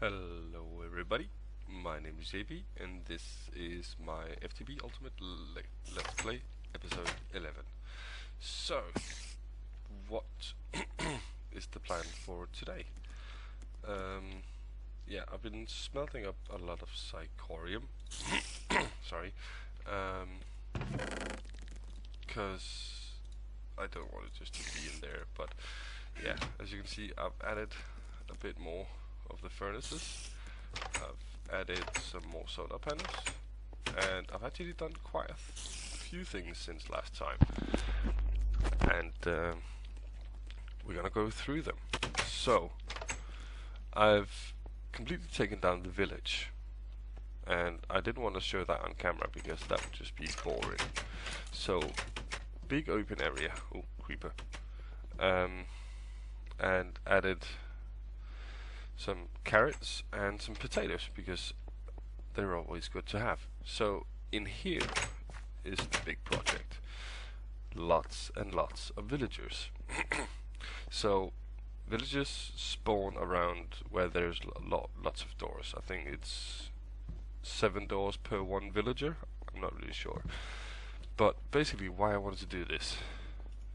Hello everybody, my name is JP and this is my FTB Ultimate Let's Play episode 11. So, what is the plan for today? Yeah, I've been smelting up a lot of psychorium, sorry, because I don't want it just to be in there, but yeah, as you can see I've added a bit more of the furnaces. I've added some more solar panels, and I've actually done quite a few things since last time, and we're gonna go through them. So I've completely taken down the village, and I didn't want to show that on camera because that would just be boring. So big open area, oh creeper, and added some carrots and some potatoes because they're always good to have. So in here is the big project. Lots and lots of villagers. So villagers spawn around where there's lots of doors. I think it's 7 doors per one villager. I'm not really sure. But basically why I wanted to do this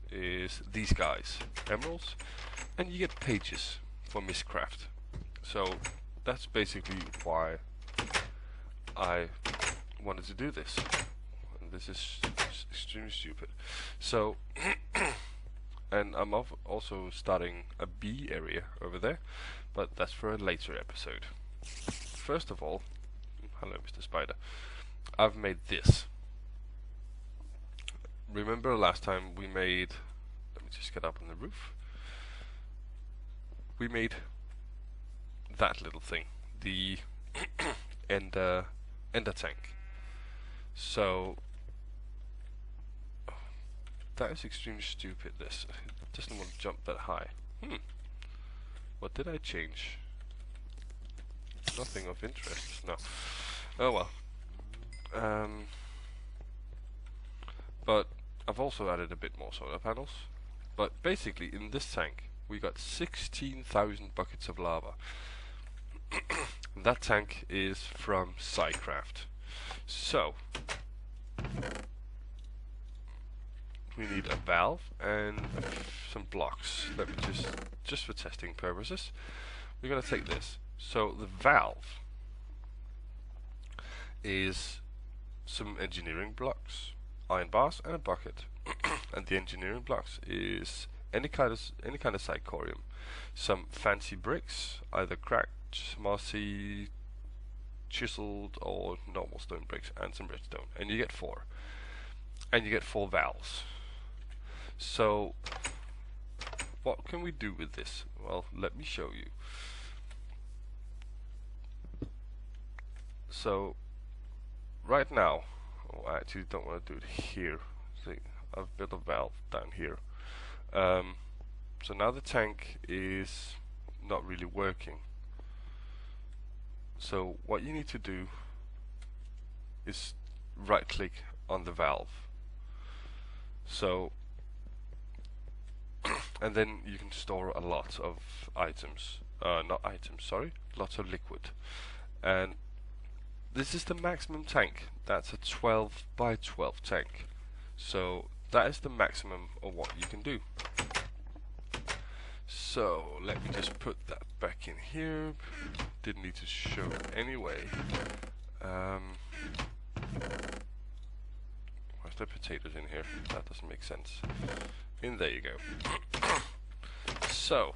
is these guys, emeralds, and you get pages for miscraft. So that's basically why I wanted to do this. And this is extremely stupid. So, and I'm also starting a bee area over there, but that's for a later episode. First of all, hello Mr. Spider, I've made this. Remember last time we made, let me just get up on the roof, we made that little thing, the ender tank. So that is extremely stupid. This it doesn't want to jump that high. What did I change? Nothing of interest. No. Oh well. But I've also added a bit more solar panels. But basically in this tank we got 16,000 buckets of lava. That tank is from Psycraft. So we need a valve and some blocks. Let me just for testing purposes, we're gonna take this. So the valve is some engineering blocks, iron bars, and a bucket. And the engineering blocks is any kind of psychorium, some fancy bricks, either cracked, mossy, chiseled, or normal stone bricks, and some redstone, and you get 4. And you get 4 valves. So what can we do with this? Well, let me show you. So right now, I actually don't want to do it here. See, I've built a valve down here. So now the tank is not really working. So what you need to do is right click on the valve. So and then you can store a lot of items, lots of liquid. And this is the maximum tank. That's a 12 by 12 tank. So that is the maximum of what you can do. So let me just put that back in here. Didn't need to show it anyway. Where's the potatoes in here? That doesn't make sense. In there you go. So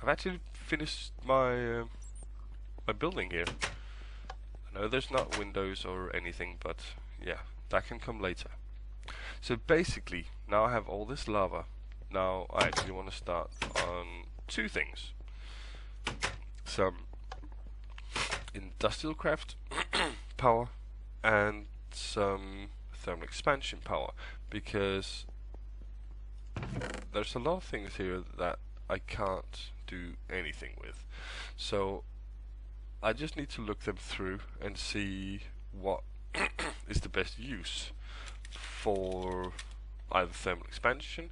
I've actually finished my my building here. I know there's not windows or anything, but yeah, that can come later. So basically, now I have all this lava. Now I actually want to start on 2 things. Some industrial craft power and some thermal expansion power, because there's a lot of things here that I can't do anything with. So I just need to look them through and see what is the best use for either thermal expansion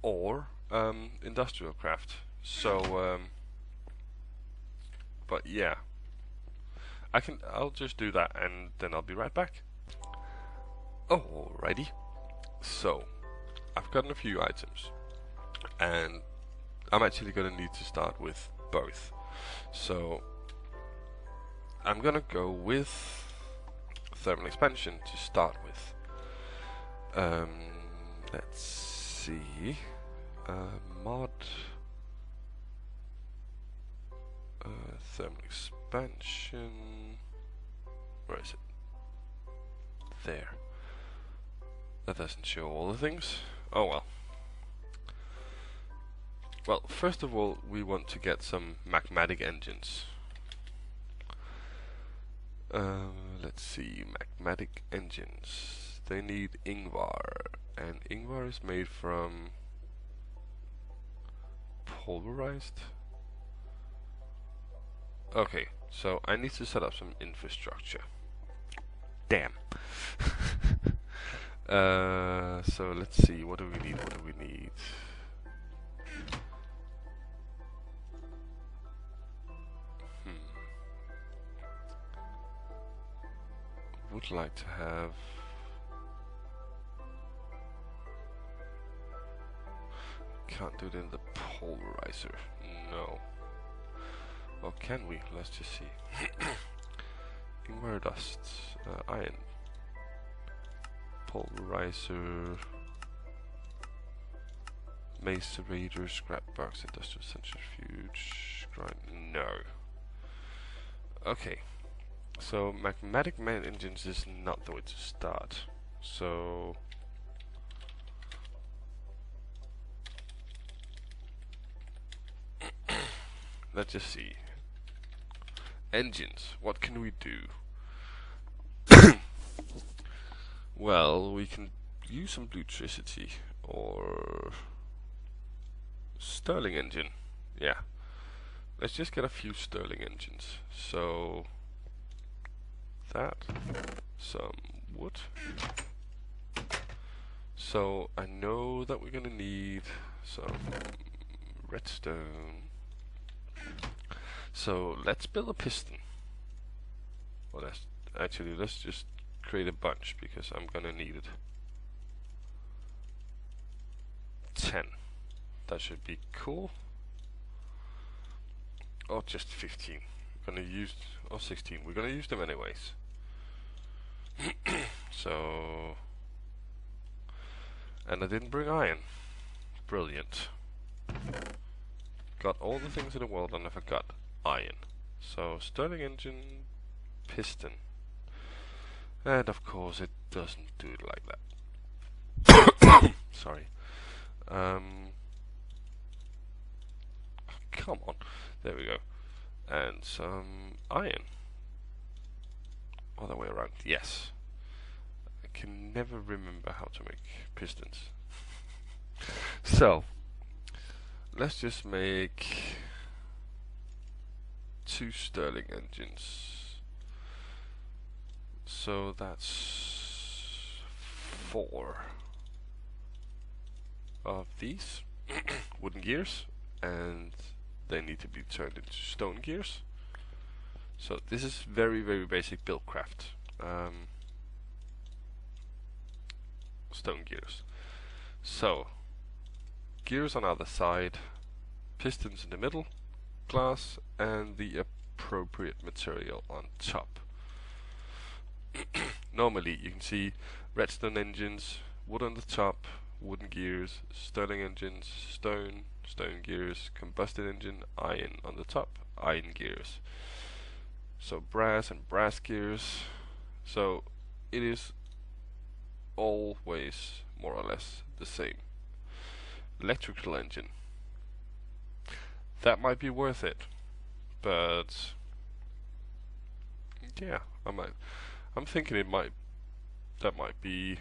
or industrial craft. So But yeah, I'll just do that and then I'll be right back. Alrighty. So, I've gotten a few items, and I'm actually going to need to start with both. So, I'm going to go with thermal expansion to start with. Let's see. Mod thermal expansion. Where is it? There. That doesn't show all the things. Oh well. Well, first of all, we want to get some magmatic engines. Let's see, magmatic engines. They need Ingvar, and Ingvar is made from pulverized. Okay, so I need to set up some infrastructure. Damn. So let's see, what do we need? Would like to have can't do it in the pulverizer. No. Or can we? Let's just see. Ingvar dust, iron, pulverizer, macerator, scrap box, industrial centrifuge, grind. No. Okay. So magmatic man engines is not the way to start. So let's just see. Engines. What can we do? Well, we can use some bluetricity or Stirling engine. Yeah. Let's just get a few Stirling engines. So that, some wood. So I know that we're gonna need some redstone. So let's build a piston. Well, let's just create a bunch because I'm gonna need it. 10. That should be cool. Or just 15. We're gonna use, or 16. We're gonna use them anyways. So, and I didn't bring iron. Brilliant. Got all the things in the world and I forgot iron. So Stirling engine, piston, and of course it doesn't do it like that. Sorry. Come on. There we go. And some iron. Other way around. Yes. I can never remember how to make pistons. So let's just make 2 Stirling engines. So that's 4 of these wooden gears, and they need to be turned into stone gears. So this is very, very basic buildcraft. Stone gears. So gears on either side, pistons in the middle, glass, and the appropriate material on top. Normally you can see redstone engines, wood on the top, wooden gears, Stirling engines, stone gears, combustion engine, iron on the top, iron gears. So brass and brass gears. So it is always more or less the same. Electrical engine. That might be worth it, but yeah, I'm thinking that might be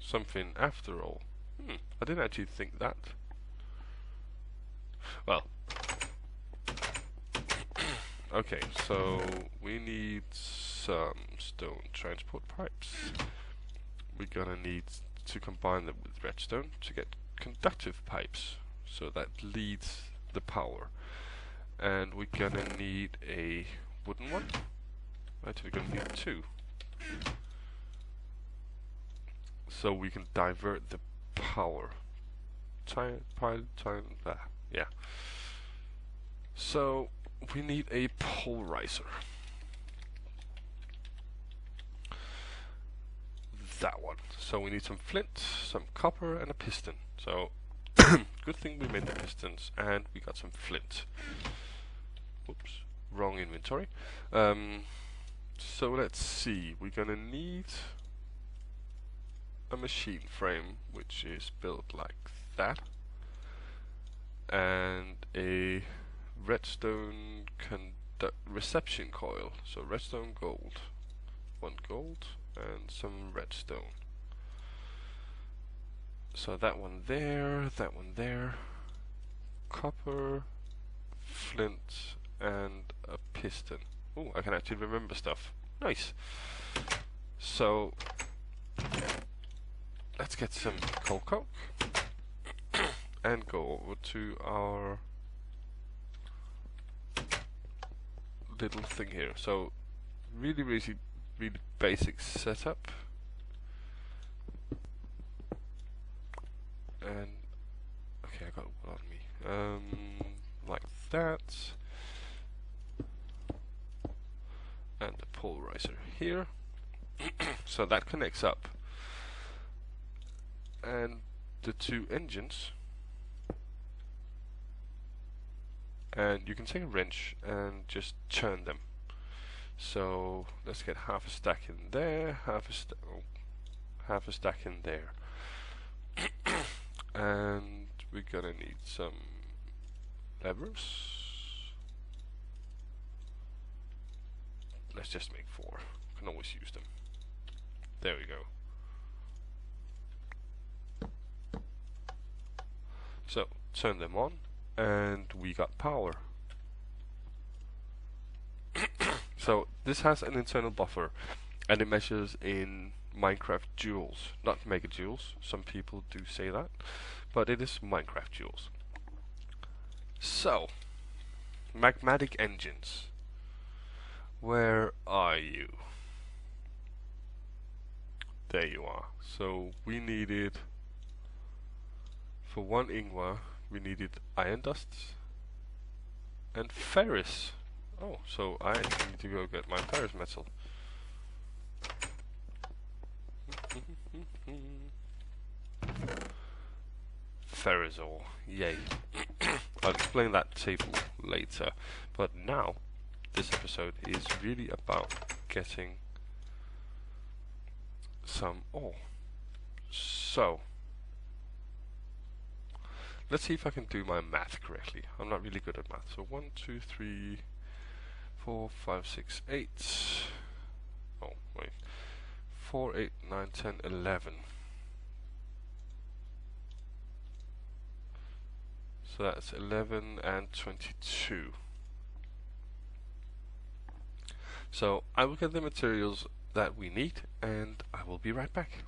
something after all. I didn't actually think that. Well, okay, so we need some stone transport pipes. We're gonna need to combine them with redstone to get conductive pipes, so that leads the power. and we're gonna need a wooden one. Right, we're gonna need 2. So we can divert the power. Yeah. So we need a polarizer. That one. So we need some flint, some copper, and a piston. So good thing we made the pistons, and we got some flint. Oops, wrong inventory. So let's see. We're gonna need a machine frame, which is built like that, and a redstone reception coil. So redstone gold, 1 gold, and some redstone. So that one there, copper, flint, and a piston. Oh, I can actually remember stuff. Nice. So let's get some coal coke and go over to our little thing here. So really basic setup, and okay, I got one on me, like that, and the polarizer here. So that connects up, and the 2 engines, and you can take a wrench and just turn them. So let's get half a stack in there, half a stack in there, and we're gonna need some levers. Let's just make 4. Can always use them. There we go. So turn them on, and we got power. So this has an internal buffer, and it measures in Minecraft joules, not megajoules. Some people do say that, but it is Minecraft joules. So, magmatic engines. Where are you? There you are. So we needed, for 1 ingwa, we needed iron dust and ferrous. Oh, so I need to go get my ferrous metal. Ferrous ore, yay. I'll explain that table later, but now this episode is really about getting some ore. So let's see if I can do my math correctly. I'm not really good at math. So 1, 2, 3, 4, 5, 6, 8. Oh, wait. 4, 8, 9, 10, 11. So that's 11 and 22. So I will get the materials that we need, and I will be right back.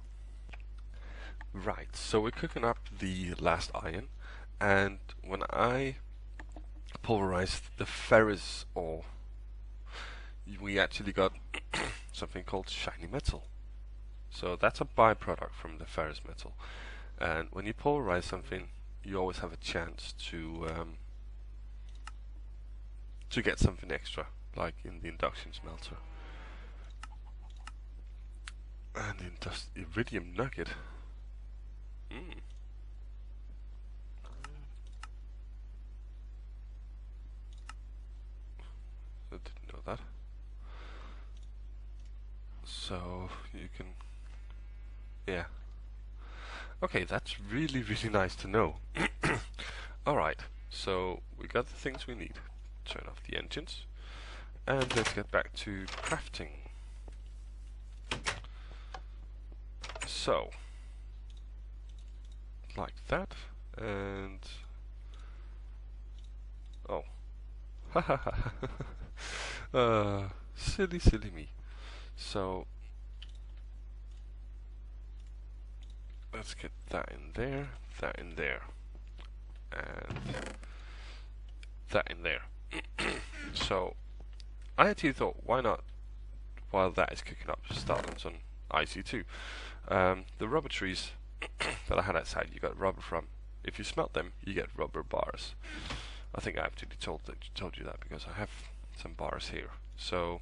Right, so we're cooking up the last iron, and when I pulverized the ferrous ore, we actually got something called shiny metal. So that's a byproduct from the ferrous metal, and when you pulverize something, you always have a chance to get something extra, like in the induction smelter. And in just iridium nugget. I didn't know that. So you can, yeah. Okay, that's really nice to know. Alright, so we got the things we need. Turn off the engines, and let's get back to crafting. So, like that, and oh, silly me. So let's get that in there, and that in there. So I actually thought, why not, while that is cooking up, start on some IC2. The rubber trees that I had outside, you got rubber from. If you smelt them, you get rubber bars. I think I actually told you that because I have some bars here. So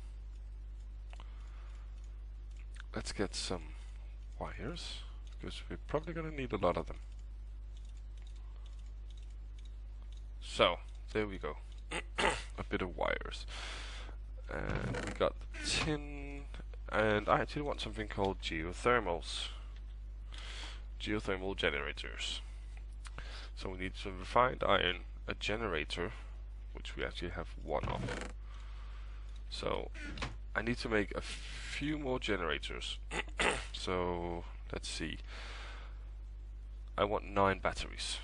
let's get some wires, because we're probably going to need a lot of them. So there we go. A bit of wires. And we got tin, and I actually want something called geothermals. Geothermal generators. So we need some refined iron, a generator, which we actually have one of. So I need to make a few more generators. So let's see. I want 9 batteries.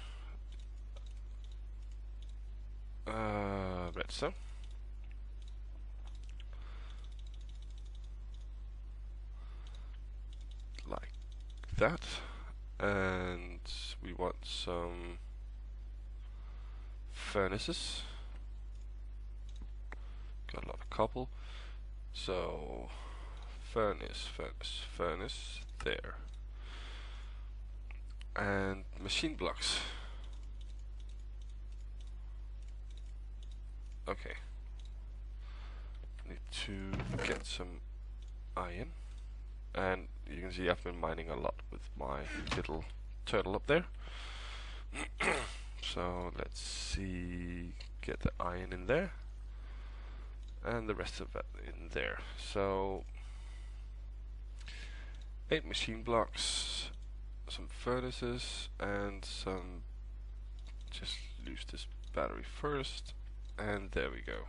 Redstone. Like that. And we want some furnaces. Got a lot of copper. So furnace there. And machine blocks. Okay. Need to get some iron. And you can see I've been mining a lot with my little turtle up there. So let's see, get the iron in there and the rest of it in there. So 8 machine blocks, some furnaces, and some, just lose this battery first, and there we go.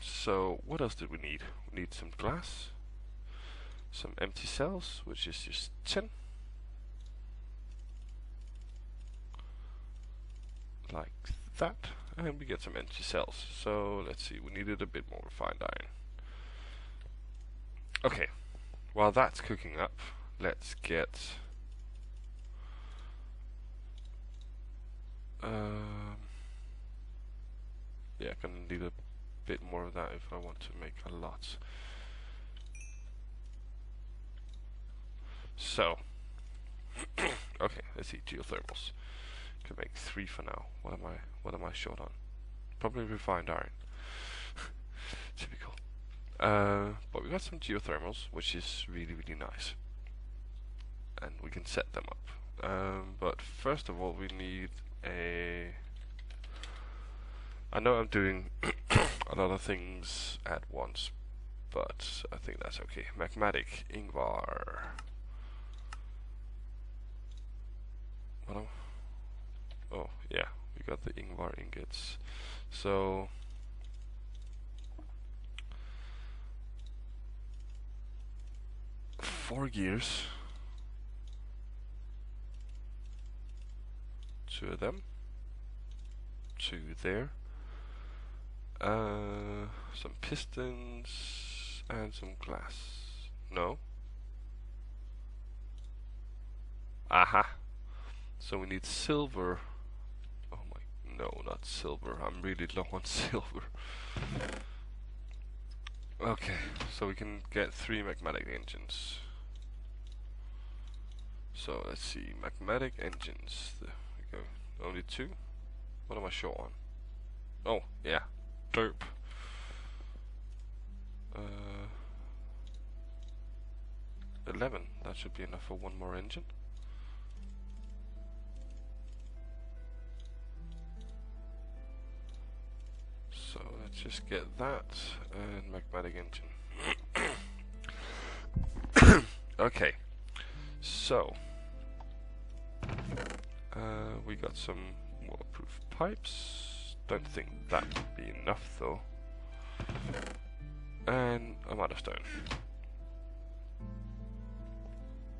So what else did we need? We need some glass, some empty cells, which is just tin, like that, and we get some empty cells. So let's see, we needed a bit more refined iron. Okay, while that's cooking up, let's get yeah, gonna need a bit more of that if I want to make a lot. So okay, let's see, geothermals. Can make 3 for now. What am I short on? Probably refined iron. Typical. But we got some geothermals, which is really nice, and we can set them up. But first of all, we need a. I know I'm doing a lot of things at once, but I think that's okay. Magmatic Ingvar. Oh yeah, we got the Ingvar ingots. So four gears, 2 of them, 2 there, some pistons and some glass. No. Aha. So we need silver. Oh my, no, not silver. I'm really low on silver. Okay, so we can get 3 magmatic engines. So let's see, magmatic engines. There we go. Only 2. What am I short on? Oh yeah, derp. 11. That should be enough for 1 more engine. So let's just get that and magmatic engine. Okay, so we got some waterproof pipes. Don't think that would be enough though. And I'm out of stone.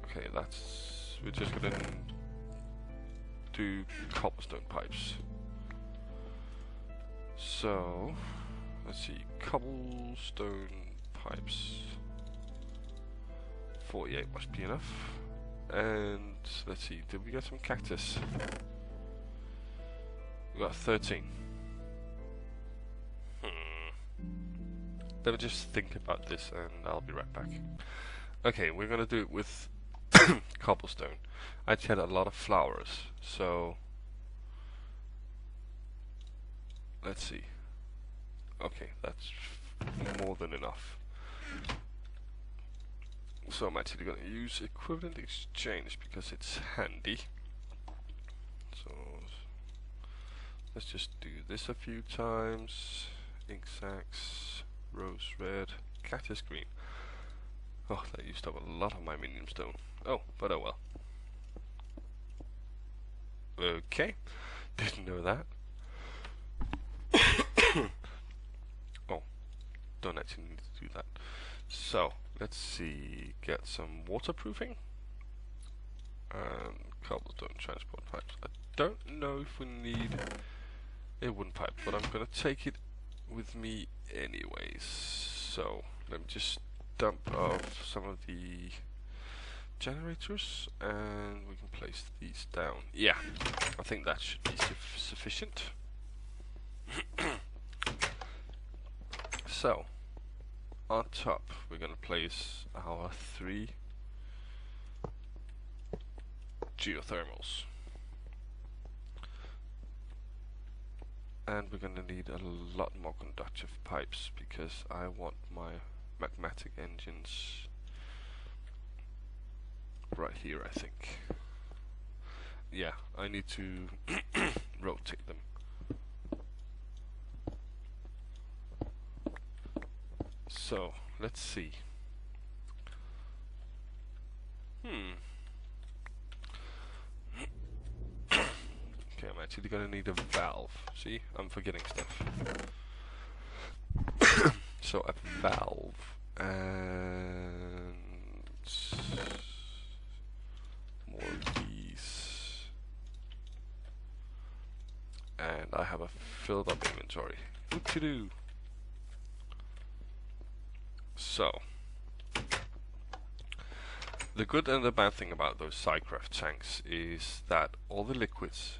Okay, we're just gonna do cobblestone pipes. So let's see, cobblestone pipes. 48 must be enough. And let's see, did we get some cactus? We got 13. Let me just think about this and I'll be right back. Okay, we're gonna do it with cobblestone. I actually had a lot of flowers, so let's see. Okay, that's more than enough. So I'm actually gonna use equivalent exchange because it's handy. So let's just do this a few times. Ink sacs, rose red, cactus green. Oh, that used up a lot of my minium stone. Oh, but oh well. Okay, didn't know that. Oh, don't actually need to do that. So, let's see, get some waterproofing and cobblestone transport pipes. I don't know if we need a wooden pipe, but I'm gonna take it with me anyways. So, let me just dump off some of the generators and we can place these down. Yeah, I think that should be sufficient. So, on top we're going to place our 3 geothermals. And we're going to need a lot more conductive pipes because I want my magmatic engines right here, I think. Yeah, I need to rotate them. So, let's see. Okay, I'm actually gonna need a valve. See, I'm forgetting stuff. So a valve and more of these. And I have a filled up inventory. What to do? So, the good and the bad thing about those Psycraft tanks is that all the liquids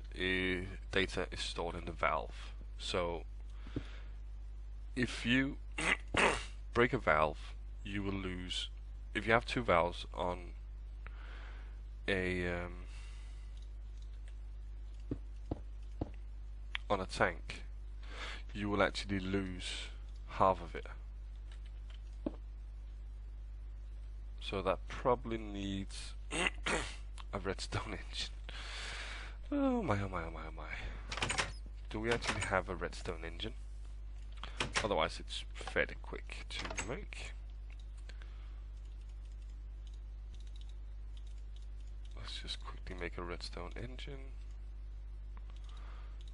data is stored in the valve. So, if you break a valve, you will lose. If you have 2 valves on a tank, you will actually lose half of it. So that probably needs a redstone engine. Oh my, oh my, oh my, oh my. Do we actually have a redstone engine? Otherwise it's fairly quick to make. Let's just quickly make a redstone engine.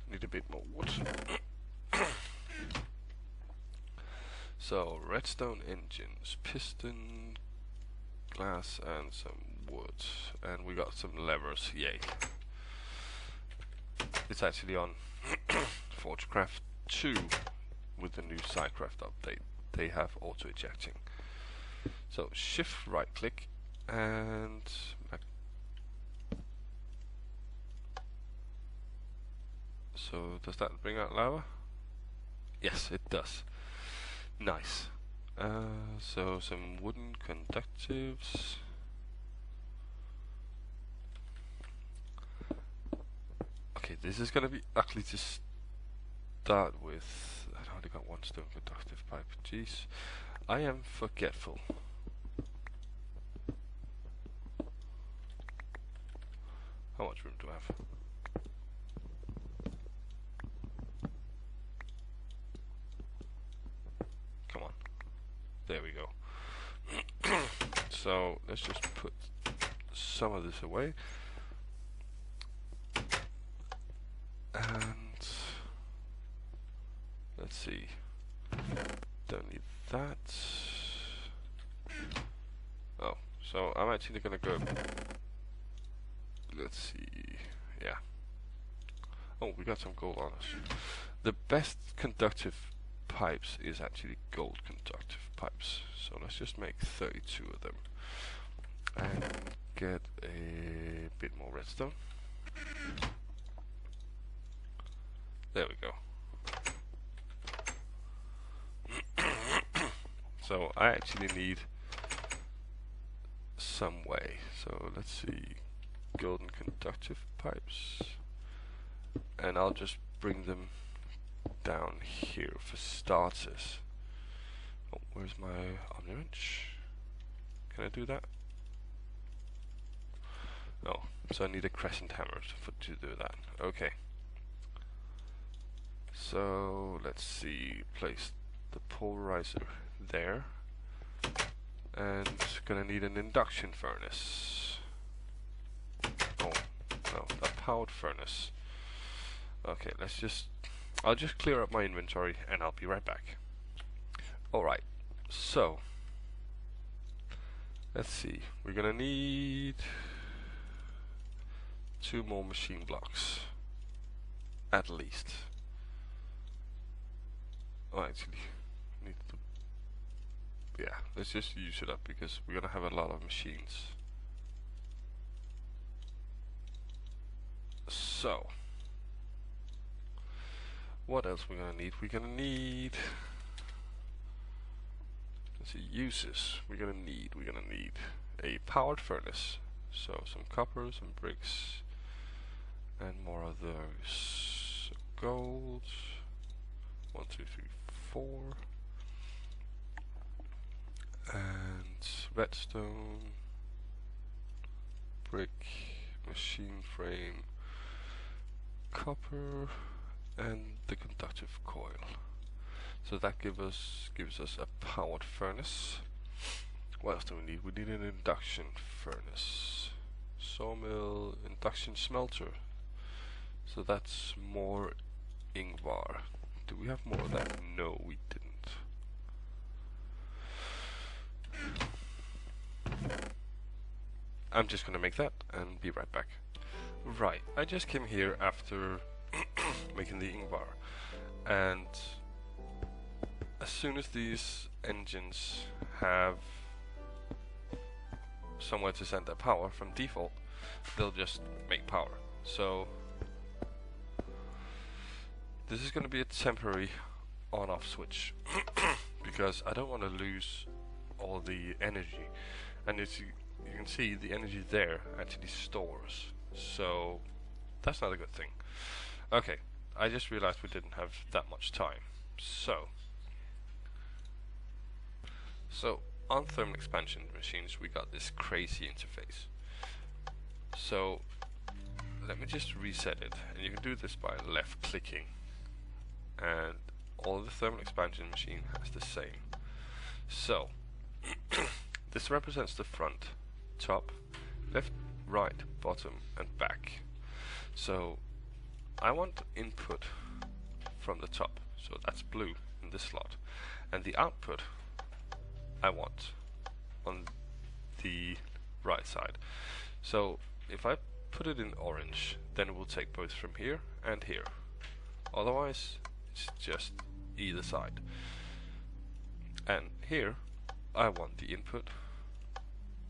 Need a bit more wood. So, redstone engines, piston, glass and some wood, and we got some levers, yay. It's actually on Forgecraft 2 with the new Psycraft update. They have auto ejecting. So shift right click and so does that bring out lava? Yes, it does. Nice. So some wooden conductives. Okay, this is gonna be ugly to start with. I only got 1 stone conductive pipe. Jeez, I am forgetful. How much room do I have? Come on. There we go. So let's just put some of this away. And let's see. Don't need that. Oh, so I'm actually gonna go. Let's see. Yeah. Oh, we got some gold on us. The best conductive pipes is actually gold conductive pipes. So let's just make 32 of them and get a bit more redstone. There we go. So I actually need some way. So let's see, golden conductive pipes, and I'll just bring them down here for starters. Oh, where's my omni-wrench? Can I do that? No, so I need a crescent hammer to do that. Okay. So let's see, place the polarizer there, and gonna need an induction furnace. Oh no, a powered furnace. Okay, I'll just clear up my inventory and I'll be right back. Alright, so let's see, we're gonna need 2 more machine blocks at least. Oh, actually, need to, yeah, let's just use it up because we're gonna have a lot of machines. So, what else we're gonna need? We're gonna need, let's see, uses. We're gonna need a powered furnace. So some copper, some bricks, and more of those. So gold. 1, 2, 3, 4, and redstone, brick, machine frame, copper, and the conductive coil. So that gives us a powered furnace. What else do we need? We need an induction furnace, sawmill, induction smelter. So that's more Ingvar. Do we have more of that? No, we didn't. I'm just gonna make that and be right back. Right, I just came here after making the Ingvar, and as soon as these engines have somewhere to send their power from default, they'll just make power. So this is going to be a temporary on-off switch because I don't want to lose all the energy, and as you can see, the energy there actually stores, so that's not a good thing. Okay, I just realized we didn't have that much time. So on thermal expansion machines we got this crazy interface. So let me just reset it, and you can do this by left clicking, and all the thermal expansion machine has the same. So this represents the front, top, left, right, bottom, and back. So I want input from the top, so that's blue in this slot, and the output I want on the right side. So if I put it in orange, then it will take both from here and here. Otherwise it's just either side. And here I want the input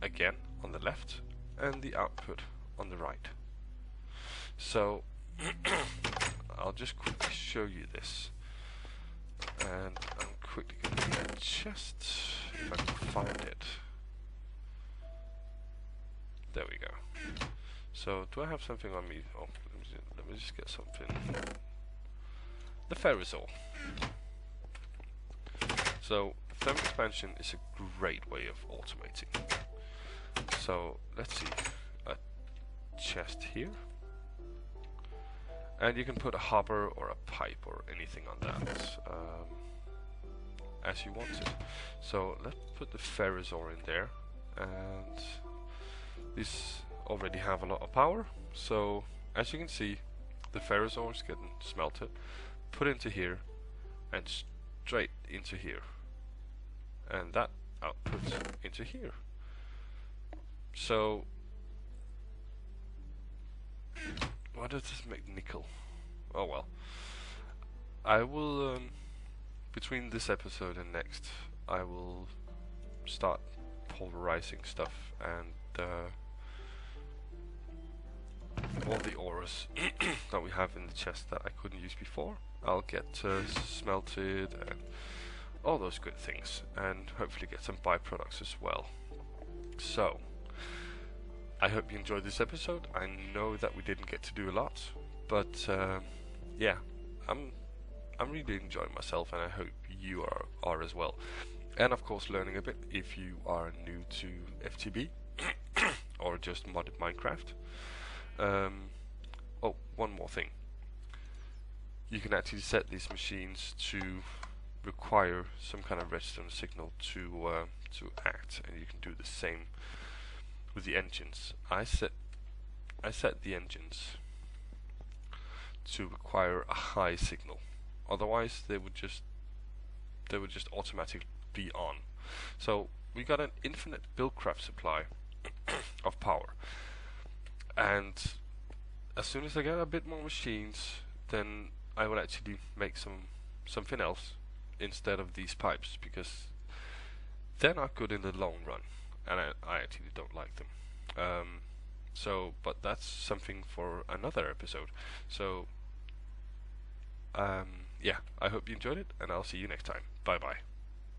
again on the left and the output on the right. So I'll just quickly show you this, and I'm quickly going to get a chest if I can find it. There we go. So do I have something on me? Oh, let me just get something. The Ferrozol. So thermal expansion is a great way of automating. So let's see, a chest here, and you can put a hopper or a pipe or anything on that as you want it. So let's put the Ferrozol in there, and these already have a lot of power. So as you can see, the Ferrozol is getting smelted, put into here, and straight into here, and that outputs into here. So why does this make nickel? Oh well. I will between this episode and next, I will start pulverizing stuff, and all the auras that we have in the chest that I couldn't use before, I'll get smelted, and all those good things, and hopefully get some byproducts as well. So I hope you enjoyed this episode. I know that we didn't get to do a lot, but yeah, I'm really enjoying myself, and I hope you are as well. And of course, learning a bit if you are new to FTB or just modded Minecraft. Oh, one more thing. You can actually set these machines to require some kind of redstone signal to act, and you can do the same with the engines. I set the engines to require a high signal. Otherwise, they would just automatically be on. So we got an infinite buildcraft supply of power, and as soon as I get a bit more machines, then I will actually make something else instead of these pipes, because they're not good in the long run, and I actually don't like them. But that's something for another episode. So yeah, I hope you enjoyed it, and I'll see you next time. Bye bye.